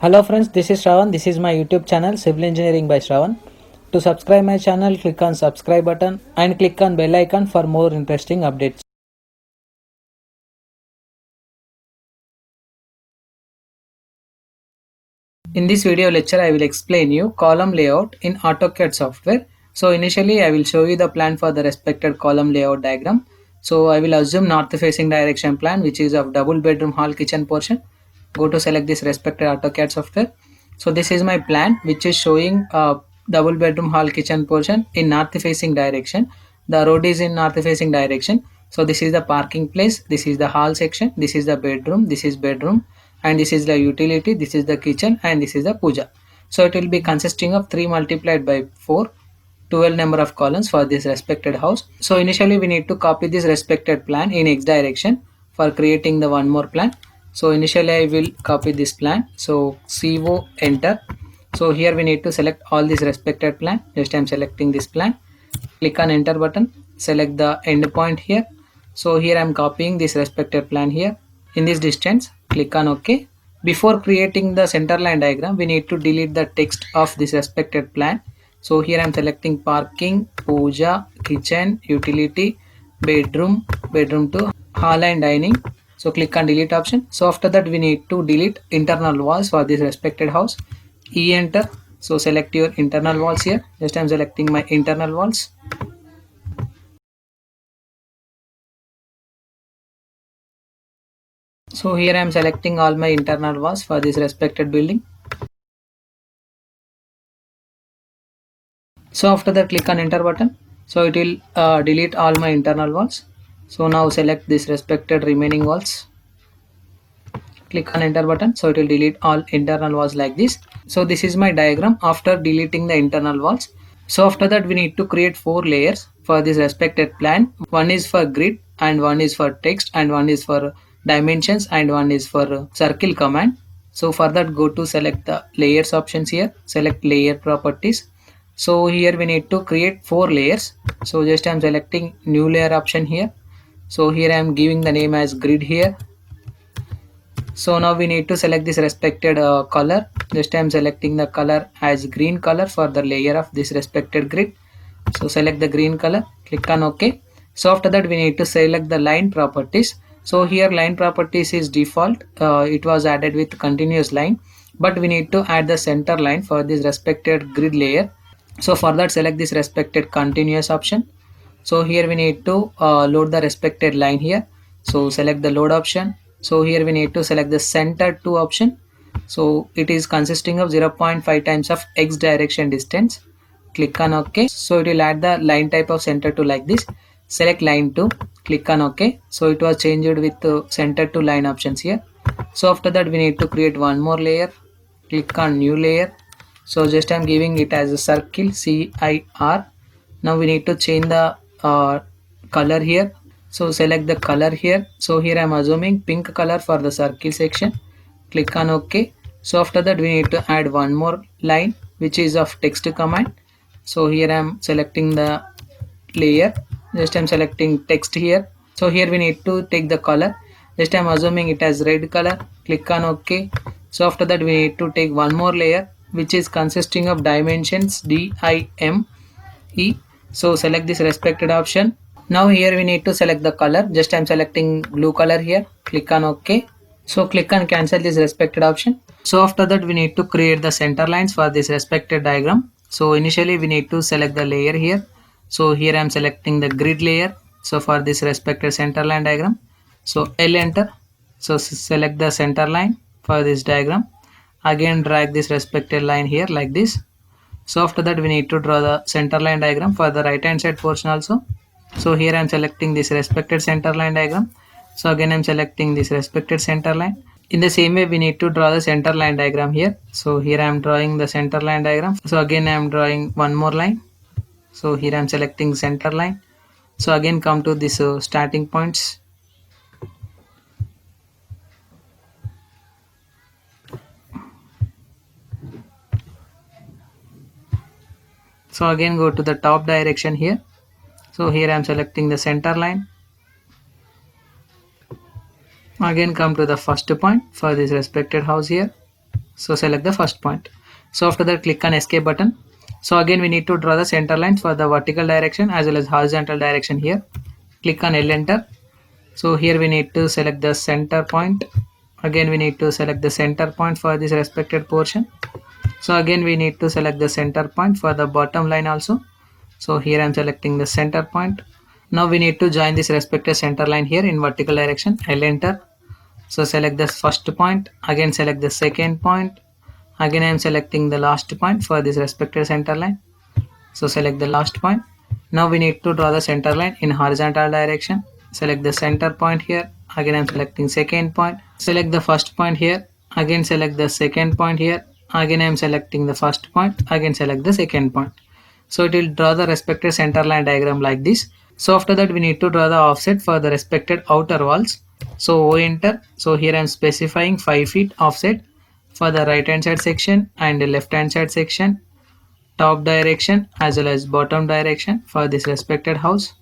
Hello friends, this is Shravan. This is my YouTube channel Civil Engineering by Shravan. To subscribe my channel, click on subscribe button and click on bell icon for more interesting updates. In this video lecture, I will explain you column layout in AutoCAD software. So initially, I will show you the plan for the respected column layout diagram. So I will assume north facing direction plan, which is of double bedroom hall kitchen portion. Go to select this respected AutoCAD software. So this is my plan, which is showing double bedroom hall kitchen portion in north facing direction. The road is in north facing direction. So this is the parking place, this is the hall section, this is the bedroom, this is bedroom, and this is the utility, this is the kitchen, and this is the puja. So it will be consisting of 3 multiplied by 4, 12 number of columns for this respected house. So initially we need to copy this respected plan in x direction for creating the one more plan. So initially I will copy this plan. So CO enter. So here we need to select all this respected plan. Just I am selecting this plan. Click on enter button. Select the end point here. So here I am copying this respected plan here. In this distance, click on OK. Before creating the center line diagram, we need to delete the text of this respected plan. So here I am selecting parking, puja, kitchen, utility, bedroom, bedroom 2, hall and dining. So click on delete option. So after that we need to delete internal walls for this respected house. Enter. So select your internal walls here. Just I am selecting my internal walls. So here I am selecting all my internal walls for this respected building. So after that click on enter button. So it will delete all my internal walls. So now select this respected remaining walls. Click on enter button. So it will delete all internal walls like this. So this is my diagram after deleting the internal walls. So after that we need to create 4 layers for this respected plan. One is for grid and one is for text and one is for dimensions and one is for circle command. So for that go to select the layers options here. Select layer properties. So here we need to create 4 layers. So just I am selecting new layer option here. So here I am giving the name as grid here. So now we need to select this respected color. Just I am selecting the color as green color for the layer of this respected grid. So select the green color, click on OK. So after that we need to select the line properties. So here line properties is default. It was added with continuous line, but we need to add the center line for this respected grid layer. So for that select this respected continuous option. So here we need to load the respected line here. So select the load option. So here we need to select the center to option. So it is consisting of 0.5 times of x direction distance. Click on OK. So it will add the line type of center to like this. Select line to, click on OK. So it was changed with center to line options here. So after that we need to create one more layer. Click on new layer. So just I'm giving it as a circle CIR. Now we need to change the color here. So select the color here. So here I'm assuming pink color for the circle section. Click on OK. So after that we need to add one more line which is of text command. So here I'm selecting the layer. Just I'm selecting text here. So here we need to take the color. Just I'm assuming it as red color. Click on OK. So after that we need to take one more layer which is consisting of dimensions DIME. So select this respected option. Now here we need to select the color. Just I'm selecting blue color here. Click on OK. So click on cancel this respected option. So after that we need to create the center lines for this respected diagram. So initially we need to select the layer here. So here I'm selecting the grid layer. So for this respected center line diagram. So L enter. So select the center line for this diagram. Again drag this respected line here like this. So after that we need to draw the center line diagram for the right hand side portion also. So here I am selecting this respected center line diagram. So again I am selecting this respected center line. In the same way we need to draw the center line diagram here. So here I am drawing the center line diagram. So again I am drawing one more line. So here I am selecting center line. So again come to this starting points. So again go to the top direction here. So here I am selecting the center line. Again come to the first point for this respected house here. So select the first point. So after that, click on escape button. So again, we need to draw the center lines for the vertical direction as well as horizontal direction here. Click on L enter. So here we need to select the center point. Again, we need to select the center point for this respected portion. So again, we need to select the center point for the bottom line also. So here I'm selecting the center point. Now we need to join this respective center line here in vertical direction. I'll enter. So select the first point. Again select the second point. Again I am selecting the last point for this respective center line. So select the last point. Now we need to draw the center line in horizontal direction. Select the center point here. Again I am selecting second point. Select the first point here. Again select the second point here. Again I am selecting the first point. Again select the second point. So it will draw the respective center line diagram like this. So after that we need to draw the offset for the respected outer walls. So O enter. So here I am specifying 5 feet offset for the right hand side section and the left hand side section, top direction as well as bottom direction for this respected house.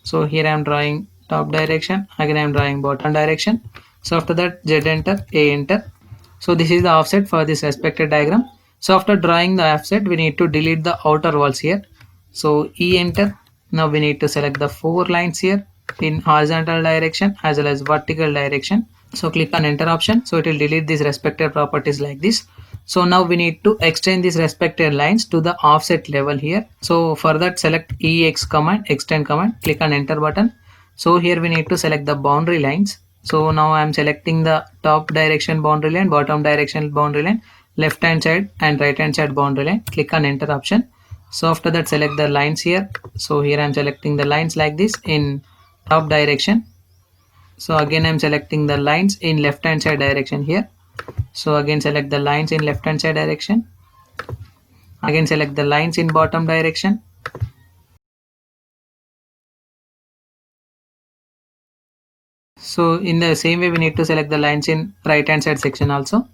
So here I am drawing top direction, again I am drawing bottom direction. So after that Z enter, A enter. So this is the offset for this respected diagram. So after drawing the offset, we need to delete the outer walls here. So E enter. Now we need to select the 4 lines here in horizontal direction as well as vertical direction. So click on enter option. So it will delete these respective properties like this. So now we need to extend these respective lines to the offset level here. So for that select EX command, extend command, click on enter button. So here we need to select the boundary lines. So now I am selecting the top direction boundary line, bottom direction boundary line, left hand side and right hand side boundary line. Click on enter option. So after that select the lines here. So here I am selecting the lines like this in top direction. So again I am selecting the lines in left hand side direction here. So again select the lines in left hand side direction. Again select the lines in bottom direction. So in the same way we need to select the lines in right hand side section also.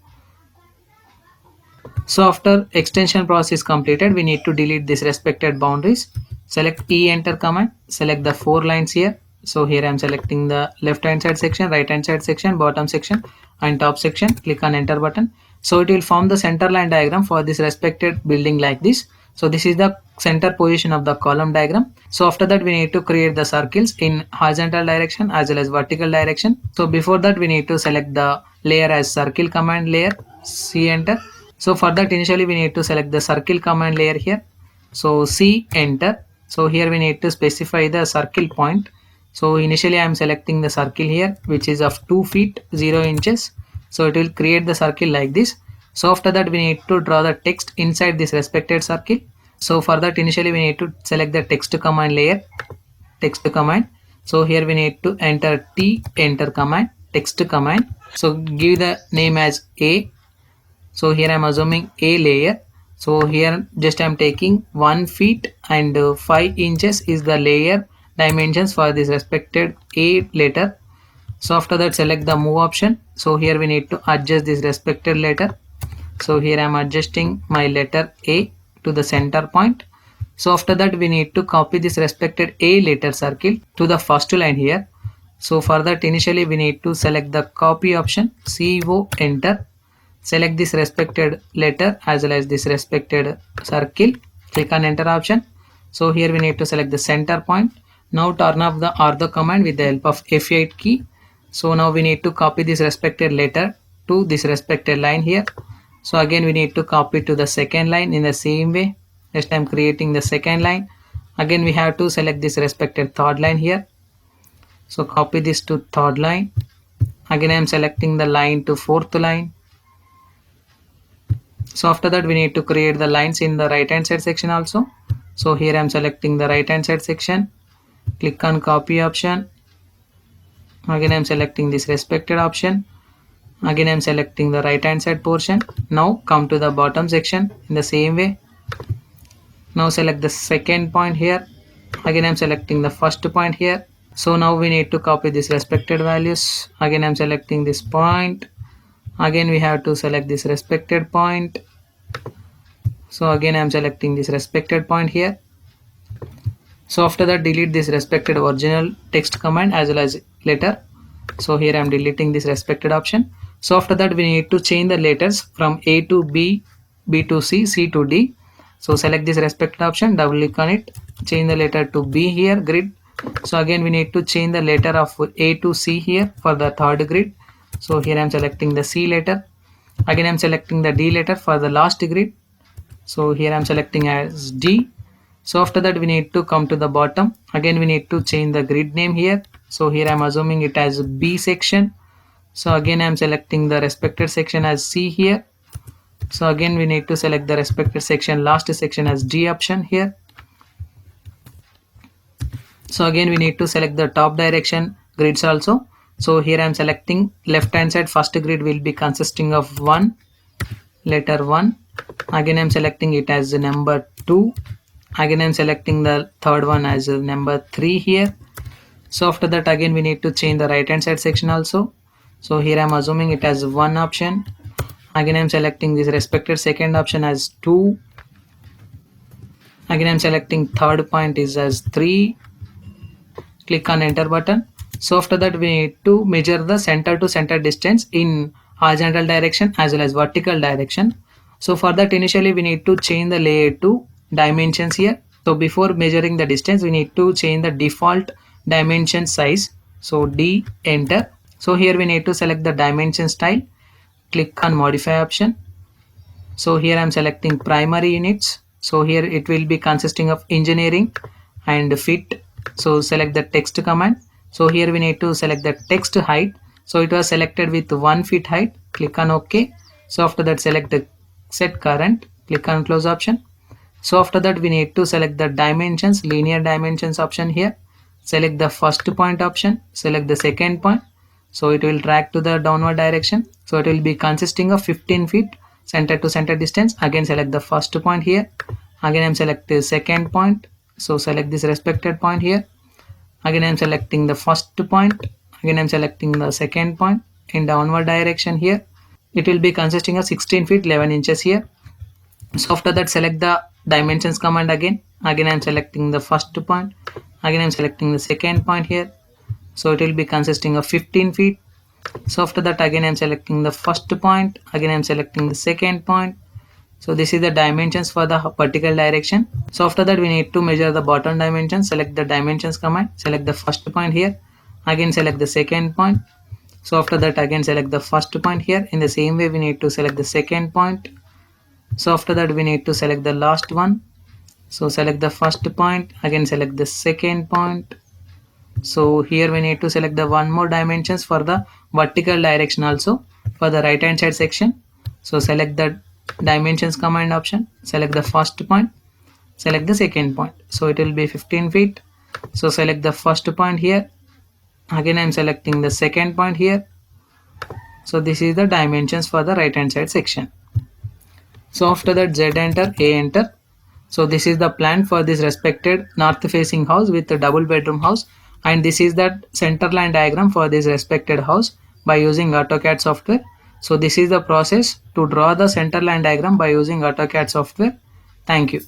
So after extension process is completed, we need to delete these respected boundaries. Select E enter command, select the 4 lines here. So here I am selecting the left hand side section, right hand side section, bottom section and top section. Click on enter button. So it will form the center line diagram for this respected building like this. So this is the center position of the column diagram. So after that we need to create the circles in horizontal direction as well as vertical direction. So before that we need to select the layer as circle command layer, C enter. So for that initially we need to select the circle command layer here. So C enter. So here we need to specify the circle point. So initially I am selecting the circle here which is of 2 feet 0 inches. So it will create the circle like this. So after that we need to draw the text inside this respected circle. So for that initially we need to select the text command layer, text command. So here we need to enter T enter command, text command. So give the name as A. So here I am assuming A layer. So here just I am taking 1 feet and 5 inches is the layer dimensions for this respected A letter. So after that select the move option. So here we need to adjust this respected letter. So here I am adjusting my letter A to the center point. So after that we need to copy this respected A letter circle to the first line here. So for that initially we need to select the copy option, CO enter. Select this respected letter as well as this respected circle. Click on enter option. So here we need to select the center point. Now turn off the ortho command with the help of F8 key. So now we need to copy this respected letter to this respected line here. So again we need to copy to the second line in the same way. Next I am creating the second line. Again we have to select this respected third line here. So copy this to third line. Again I am selecting the line to fourth line. So after that we need to create the lines in the right hand side section also. So here I am selecting the right hand side section. Click on copy option. Again I am selecting this respected option. Again I am selecting the right hand side portion. Now come to the bottom section in the same way. Now select the second point here. Again I am selecting the first point here. So now we need to copy this respected values. Again I am selecting this point. Again we have to select this respected point. So again I am selecting this respected point here. So after that delete this respected original text command as well as letter. So here I am deleting this respected option. So after that we need to change the letters from A to B, B to C, C to D. So select this respected option, double click on it, change the letter to B here, grid. So again we need to change the letter of A to C here for the third grid. So here I am selecting the C letter. Again I am selecting the D letter for the last grid. So here I am selecting as D. So after that we need to come to the bottom. Again we need to change the grid name here. So here I am assuming it as B section. So again I am selecting the respected section as C here. So again we need to select the respected section, last section as D option here. So again we need to select the top direction grids also. So here I am selecting left hand side, first grid will be consisting of 1, letter 1. Again I am selecting it as the number 2. Again I am selecting the third one as number 3 here. So after that again we need to change the right hand side section also. So here I am assuming it as 1 option. Again I am selecting this respected second option as 2. Again I am selecting third point is as 3. Click on enter button. So after that we need to measure the center to center distance in horizontal direction as well as vertical direction. So for that initially we need to change the layer to dimensions here. So before measuring the distance we need to change the default dimension size. So D, enter. So here we need to select the dimension style. Click on modify option. So here I am selecting primary units. So here it will be consisting of engineering and fit. So select the text command. So here we need to select the text height. So it was selected with 1 feet height. Click on OK. So after that select the set current. Click on close option. So after that we need to select the dimensions, linear dimensions option here. Select the first point option. Select the second point. So it will drag to the downward direction. So it will be consisting of 15 feet center to center distance. Again select the first point here. Again I am selecting the second point. So select this respected point here. Again I am selecting the first point. Again I am selecting the second point in downward direction here. It will be consisting of 16 feet 11 inches here. So after that select the dimensions command again. Again I am selecting the first point. Again I am selecting the second point here. So it will be consisting of 15 feet. So after that again I am selecting the first point. Again I am selecting the second point. So this is the dimensions for the vertical direction. So after that we need to measure the bottom dimension. Select the dimensions command. Select the first point here. Again select the second point. So after that again select the first point here. In the same way we need to select the second point. So after that we need to select the last one. So select the first point. Again select the second point. So here we need to select the one more dimensions for the vertical direction also for the right hand side section. So select the dimensions command option. Select the first point. Select the second point. So it will be 15 feet. So select the first point here. Again I am selecting the second point here. So this is the dimensions for the right hand side section. So after that Z enter, A enter. So this is the plan for this respected north facing house with a double bedroom house, and this is the center line diagram for this respected house by using AutoCAD software. So this is the process to draw the center line diagram by using AutoCAD software. Thank you.